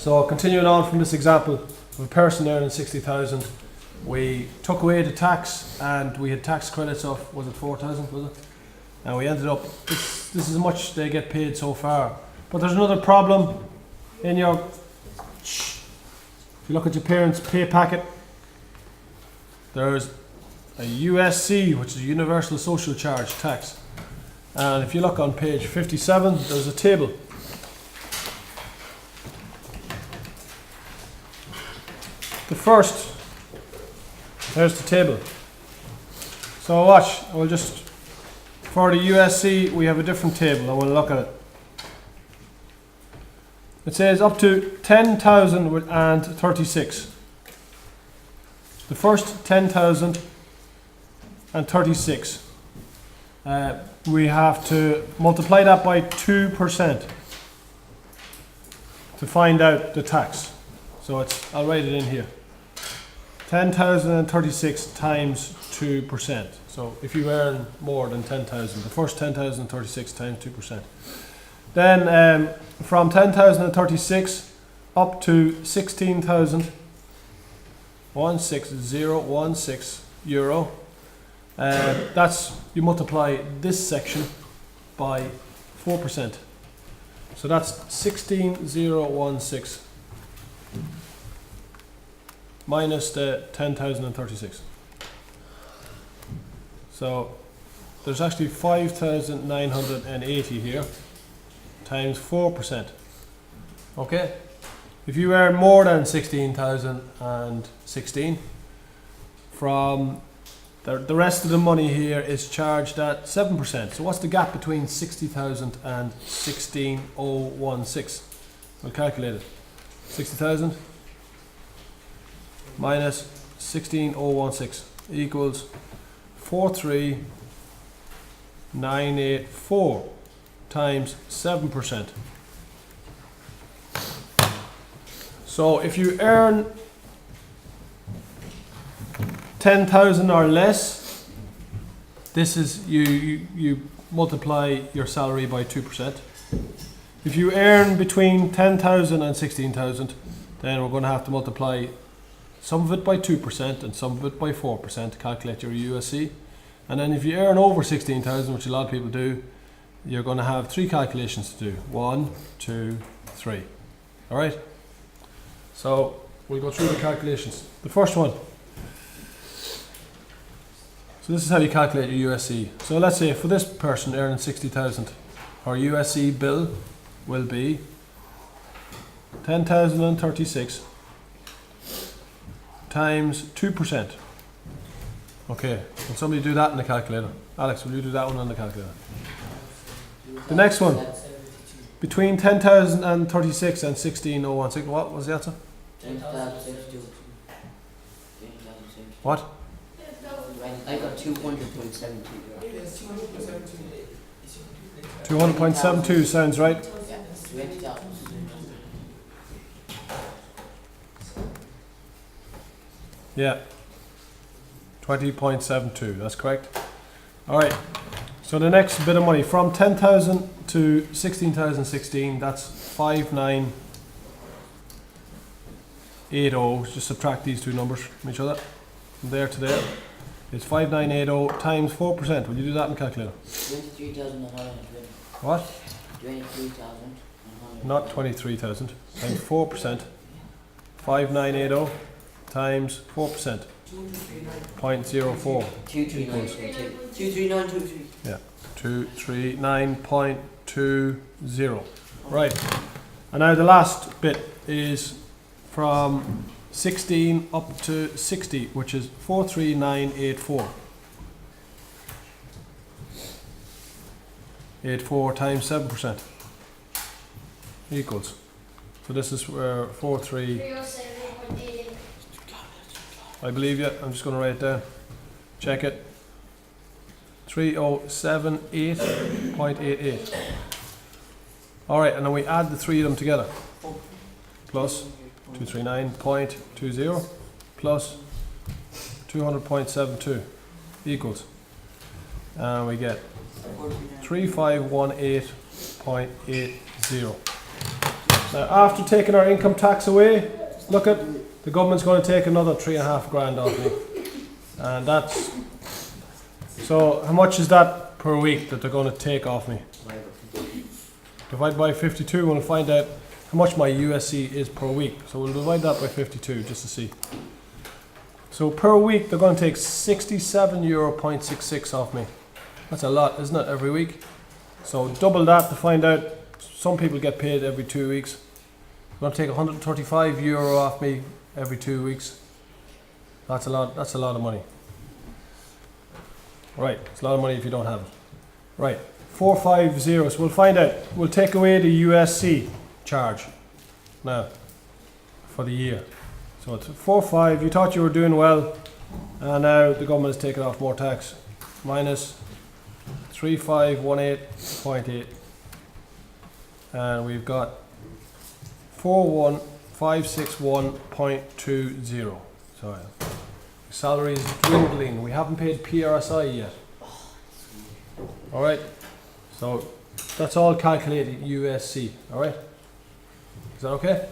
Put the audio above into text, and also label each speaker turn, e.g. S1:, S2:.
S1: So continuing on from this example of a person earning 60,000, we took away the tax and we had tax credits of, was it 4,000, was it? And we ended up, this is how much they get paid so far. But there's another problem in your, if you look at your parents' pay packet, there's a USC, which is a Universal Social Charge tax. And if you look on page 57, there's a table. The first, there's the table. So watch, I will just, for the USC, we have a different table. I will look at it. It says up to 10,036. The first 10,036. We have to multiply that by 2% to find out the tax. So it's, I'll write it in here. 10,036 times 2%. So if you earn more than 10,000, the first 10,036 times 2%. Then from 10,036 up to 16,16016 euro. That's, you multiply this section by 4%. So that's 16,016 minus the 10,036. So there's actually 5,980 here times 4%. Okay? If you earn more than 16,016, from the rest of the money here is charged at 7%. So what's the gap between 60,000 and 16,016? We'll calculate it. 60,000 minus 16,016 equals 43,984 times 7%. So if you earn 10,000 or less, this is you multiply your salary by 2%. If you earn between 10,000 and 16,000, then we're going to have to multiply some of it by 2% and some of it by 4% to calculate your USC. And then if you earn over 16,000, which a lot of people do, you're going to have 3 calculations to do. 1, 2, 3. All right? So we'll go through the calculations. The first one. So this is how you calculate your USC. So let's say for this person earning 60,000, our USC bill will be 10,036 times 2%. Okay, can somebody do that in the calculator? Alex, will you do that one on the calculator? The next one, between 10,036 and 16,016, what was the answer?
S2: 10,062.
S1: What?
S2: I got 200.72.
S1: 200.72 sounds right.
S2: Yeah, 20,000.
S1: Yeah, 20.72, that's correct. Alright, so the next bit of money, from 10,000 to 16,016, that's 5,980, just subtract these two numbers from each other, from there to there. It's 5,980 times 4%, will you do that in the calculator?
S2: 23,120.
S1: What?
S2: 23,120.
S1: Not 23,000, times 4%, 5,980 times 4%, 0.04.
S2: 23923.
S1: Yeah, 239.20. Right, and now the last bit is from 16 up to 60, which is 43984. 84 times 7% equals. So this is where 43. I believe you. I'm just going to write it down. Check it. 3078.88. Alright, and then we add the 3 of them together. Plus 239.20 plus 200.72 equals. And we get 3518.80. Now, after taking our income tax away, look at the government's going to take another 3.5 grand off me, and that's so. How much is that per week that they're going to take off me? Divide by 52. We'll find out how much my USC is per week. So we'll divide that by 52 just to see. So per week they're going to take €67.66 off me. That's a lot, isn't it? Every week. So double that to find out. Some people get paid every 2 weeks. They're going to take €135 off me every 2 weeks. That's a lot. That's a lot of money. Right, it's a lot of money if you don't have it. Right, 450. So we'll find out. We'll take away the USC charge now for the year. So it's 45. You thought you were doing well, and now the government has taken off more tax. Minus 3518.8, and we've got 41561.20. So salary is dwindling. We haven't paid PRSI yet. All right. So that's all calculated USC. All right. Is that okay?